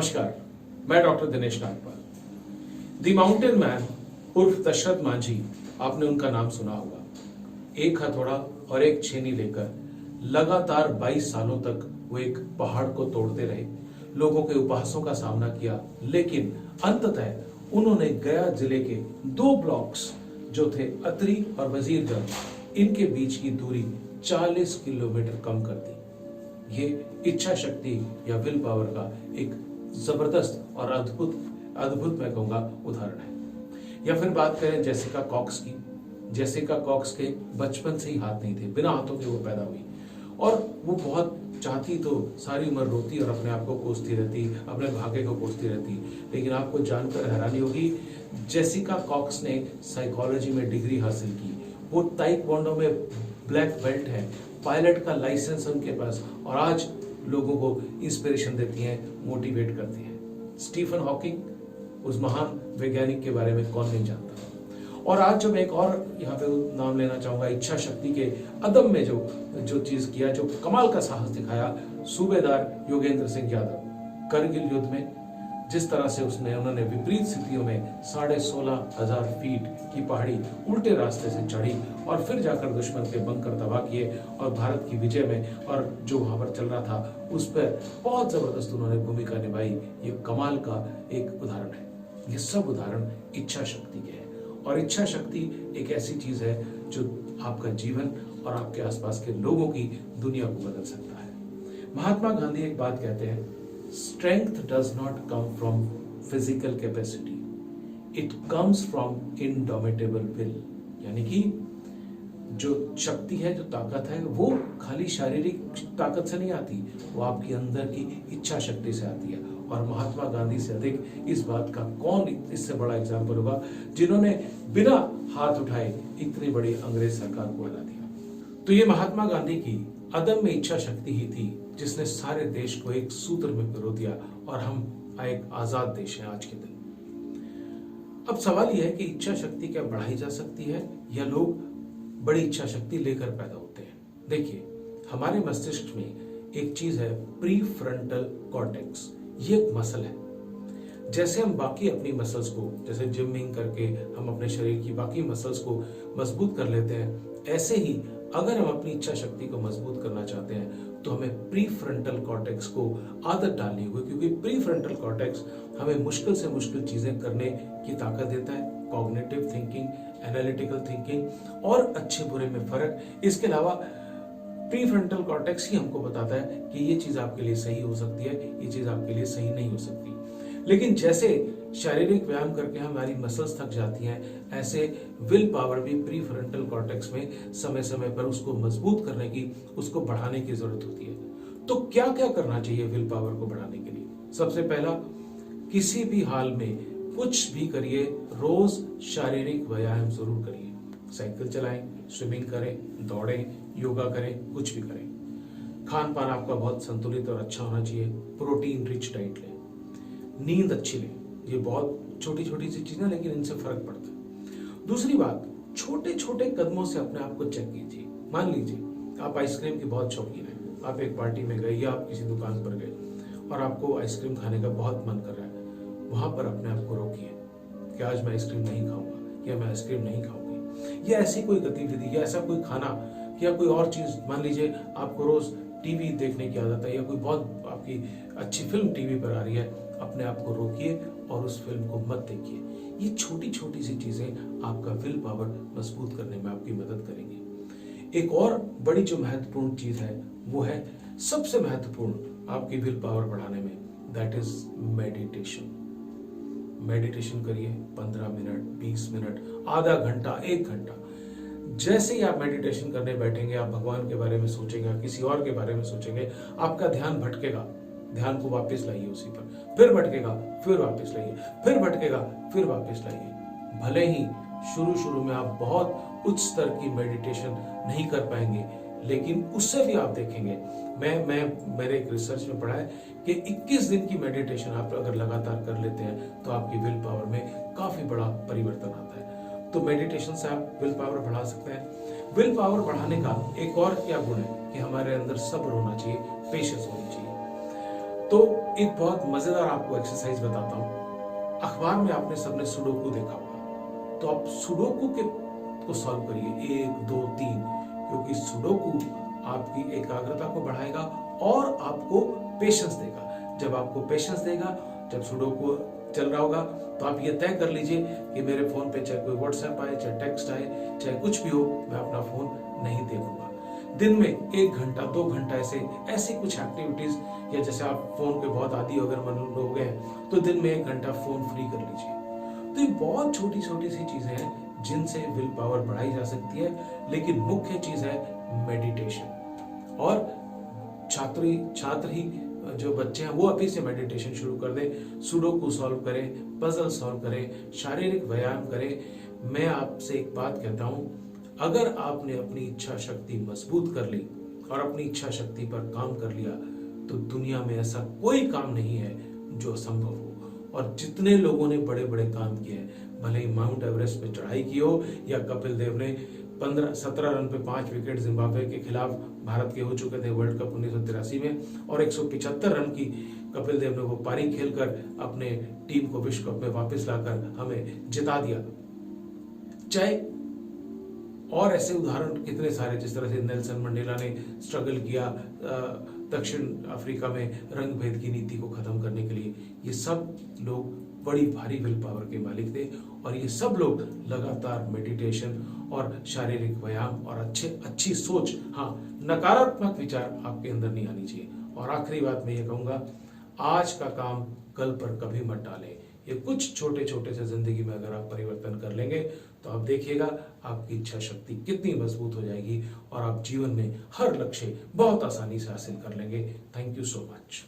नमस्कार, मैं doctor Dinesh Nagpal. The mountain man उर्फ दशरथ मांझी, आपने उनका नाम सुना होगा। एक हथौड़ा और एक छेनी लेकर लगातार 22 सालों तक वो एक पहाड़ को तोड़ते रहे, लोगों के उपहासों का सामना किया, लेकिन अंततः उन्होंने गया जिले के 2 ब्लॉक्स जो थे अतरी और वजीरगंज, इनके बीच की दूरी 40 किलोमीटर कम कर दी। ये इच्छा शक्ति या विल पावर का एक जबरदस्त और अद्भुत मैं कहूंगा उदाहरण है। या फिर बात करें जेसिका कॉक्स की। जेसिका कॉक्स के बचपन से ही हाथ नहीं थे, बिना हाथों के वो पैदा हुई और वो बहुत चाहती तो सारी उम्र रोती और अपने आप को कोसती रहती, अपने भाग्य को कोसती रहती। लेकिन आपको जानकर हैरानी होगी, जेसिका कॉक्स ने साइकोलॉजी में डिग्री हासिल की, वो ताइक्वांडो में ब्लैक बेल्ट है, पायलट का लाइसेंस उनके पास, और आज लोगों को इंस्पिरेशन देती हैं, मोटिवेट करती हैं। स्टीफन हॉकिंग, उस महान वैज्ञानिक के बारे में कौन नहीं जानता। और आज जो मैं एक और यहाँ पे नाम लेना चाहूंगा, इच्छा शक्ति के अदम में जो चीज किया, जो कमाल का साहस दिखाया, सूबेदार योगेंद्र सिंह यादव। करगिल युद्ध में जिस तरह से उन्होंने विपरीत स्थितियों में 16,500 फीट की पहाड़ी उल्टे रास्ते से चढ़ी और फिर जाकर दुश्मन के बंकर तबाह किए और भारत की विजय में, और जो वहां पर चल रहा था उस पर बहुत जबरदस्त उन्होंने भूमिका निभाई। ये कमाल का एक उदाहरण है। ये सब उदाहरण इच्छा शक्ति के हैं, और इच्छा शक्ति एक ऐसी चीज है जो आपका जीवन और आपके आसपास के लोगों की दुनिया को बदल सकता है। महात्मा गांधी एक बात कहते हैं, strength does not come from physical capacity, it comes from indomitable will। यानी कि जो शक्ति है, जो ताकत है, वो खाली शारीरिक ताकत से नहीं आती, वो आपके अंदर की इच्छा शक्ति से आती है। और महात्मा गांधी से अधिक इस बात का कौन इससे बड़ा एग्जाम्पल होगा, जिन्होंने बिना हाथ उठाए इतनी बड़ी अंग्रेज सरकार को हरा दिया। तो ये महात्मा गांधी की अदम्य इच्छा शक्ति ही थी जिसने सारे देश को एक सूत्र में पिरो दिया और हम एक आजाद देश हैं आज के दिन। अब सवाल यह है कि इच्छा शक्ति क्या बढ़ाई जा सकती है या लोग बड़ी इच्छा शक्ति लेकर पैदा होते हैं। देखिए, हमारे मस्तिष्क में एक चीज है प्री फ्रंटल कॉर्टेक्स। ये एक मसल है। जैसे हम बाकी अपनी मसल्स को, जैसे जिमिंग करके हम अपने शरीर की बाकी मसल्स को मजबूत कर लेते हैं, ऐसे ही अगर हम अपनी इच्छा शक्ति को मजबूत करना चाहते हैं तो हमें प्री फ्रंटल कॉर्टेक्स को आदत डालनी होगी, क्योंकि प्री फ्रंटल कॉर्टेक्स हमें मुश्किल से मुश्किल चीजें करने की ताकत देता है। कॉग्निटिव थिंकिंग, एनालिटिकल थिंकिंग और अच्छे बुरे में फर्क। इसके अलावा प्री फ्रंटल कॉर्टेक्स ही हमको बताता है कि ये चीज आपके लिए सही हो सकती है, ये चीज आपके लिए सही नहीं हो सकती। लेकिन जैसे शारीरिक व्यायाम करके हमारी मसल्स थक जाती हैं, ऐसे विल पावर भी प्री फ्रंटल कॉर्टेक्स में समय समय पर उसको मजबूत करने की, उसको बढ़ाने की जरूरत होती है। तो क्या क्या करना चाहिए विल पावर को बढ़ाने के लिए? सबसे पहला, किसी भी हाल में कुछ भी करिए, रोज शारीरिक व्यायाम जरूर करिए। साइकिल चलाएं, स्विमिंग करें, दौड़ें, योगा करें, कुछ भी करें। खान पान आपका बहुत संतुलित और अच्छा होना चाहिए। प्रोटीन रिच डाइट लें, नींद अच्छी लें। ये बहुत छोटी छोटी सी चीजें, लेकिन इनसे फर्क पड़ता है। दूसरी बात, छोटे छोटे कदमों से अपने आप को चेक कीजिए। मान लीजिए आप आइसक्रीम की बहुत शौकीन हैं, आप एक पार्टी में गए या आप किसी दुकान पर गए और आपको आइसक्रीम खाने का बहुत मन कर रहा है। वहां पर अपने आप को रोकिए कि आज मैं आइसक्रीम नहीं खाऊंगा या मैं आइसक्रीम नहीं खाऊंगी। या ऐसी कोई गतिविधि या ऐसा कोई खाना या कोई और चीज, मान लीजिए आपको रोज टीवी देखने की आदत है या कोई बहुत आपकी अच्छी फिल्म टीवी पर आ रही है, अपने आप को रोकिए और उस फिल्म को मत देखिए। ये छोटी छोटी सी चीजें आपका विल पावर मजबूत करने में आपकी मदद करेंगी। एक और बड़ी जो महत्वपूर्ण चीज है वो है, सबसे महत्वपूर्ण आपकी विल पावर बढ़ाने में, दैट इज मेडिटेशन। मेडिटेशन करिए 15 मिनट, 20 मिनट, आधा घंटा, 1 घंटा। जैसे ही आप मेडिटेशन करने बैठेंगे, आप भगवान के बारे में सोचेंगे, किसी और के बारे में सोचेंगे, आपका ध्यान भटकेगा। ध्यान को वापस लाइए उसी पर, फिर भटकेगा, फिर वापस लाइए, फिर भटकेगा, फिर वापस लाइए। भले ही शुरू शुरू में आप बहुत उच्च स्तर की मेडिटेशन नहीं कर पाएंगे, लेकिन उससे भी आप देखेंगे, मेरे एक रिसर्च में पढ़ा है कि 21 दिन की मेडिटेशन आप अगर लगातार कर लेते हैं तो आपकी विल पावर में काफी बड़ा परिवर्तन आता है। तो मेडिटेशन से आप विल पावर बढ़ा सकते हैं। विल पावर बढ़ाने का एक और क्या गुण है कि हमारे अंदर सब्र होना चाहिए, पेशेंस होनी चाहिए। तो एक बहुत मजेदार आपको एक्सरसाइज बताता हूँ। अखबार में आपने सबने सुडोकू देखा होगा, तो आप सुडोकू को सॉल्व करिए 1 2 3, क्योंकि सुडोकू आपकी एकाग्रता को बढ़ाएगा और आपको पेशेंस देगा। जब आपको पेशेंस देगा, जब सुडोकू चल रहा होगा, तो आप ये तय कर लीजिए कि मेरे फोन पे चाहे कोई व्हाट्सएप आए, चाहे टेक्स्ट आए, चाहे कुछ भी हो, मैं अपना फोन नहीं देखूंगा। दिन में 1 घंटा 2 घंटा ऐसी कुछ एक्टिविटीज, या जैसे आप फोन के बहुत आदी अगर मन हो गए हैं, तो दिन में 1 घंटा फोन फ्री कर लीजिए। तो ये बहुत छोटी छोटी सी चीजें हैं जिनसे विल पावर बढ़ाई जा सकती है, लेकिन मुख्य चीज है मेडिटेशन। और छात्र ही जो बच्चे हैं वो अभी से मेडिटेशन शुरू कर दें, सुडोकू सॉल्व करें, पजल सॉल्व करें, शारीरिक व्यायाम करें। मैं आपसे एक बात कहता हूं, अगर आपने अपनी इच्छा शक्ति मजबूत कर ली और अपनी इच्छा शक्ति पर काम कर लिया, तो दुनिया में ऐसा कोई काम नहीं है जो असंभव हो। और जितने लोगों ने बड़े बड़े काम किए हैं, भले ही माउंट एवरेस्ट पे चढ़ाई की हो, या कपिल देव ने 17 रन पे 5 विकेट जिम्बाब्वे के खिलाफ भारत के हो चुके थे वर्ल्ड कप 1983 में, और 175 रन की कपिल देव ने वो पारी खेलकर अपने टीम को विश्व कप में वापस लाकर हमें जिता दिया। चाहे और ऐसे उदाहरण कितने सारे, जिस तरह से नेल्सन मंडेला ने स्ट्रगल किया दक्षिण अफ्रीका में रंग भेद की नीति को खत्म करने के लिए। ये सब लोग बड़ी भारी विल पावर के मालिक थे, और ये सब लोग लगातार मेडिटेशन और शारीरिक व्यायाम और अच्छी सोच, हाँ, नकारात्मक विचार आपके अंदर नहीं आनी चाहिए। और आखिरी बात मैं ये कहूंगा, आज का काम कल पर कभी मत डालें। ये कुछ छोटे छोटे से जिंदगी में अगर आप परिवर्तन कर लेंगे, तो आप देखिएगा आपकी इच्छा शक्ति कितनी मजबूत हो जाएगी, और आप जीवन में हर लक्ष्य बहुत आसानी से हासिल कर लेंगे। Thank you so much.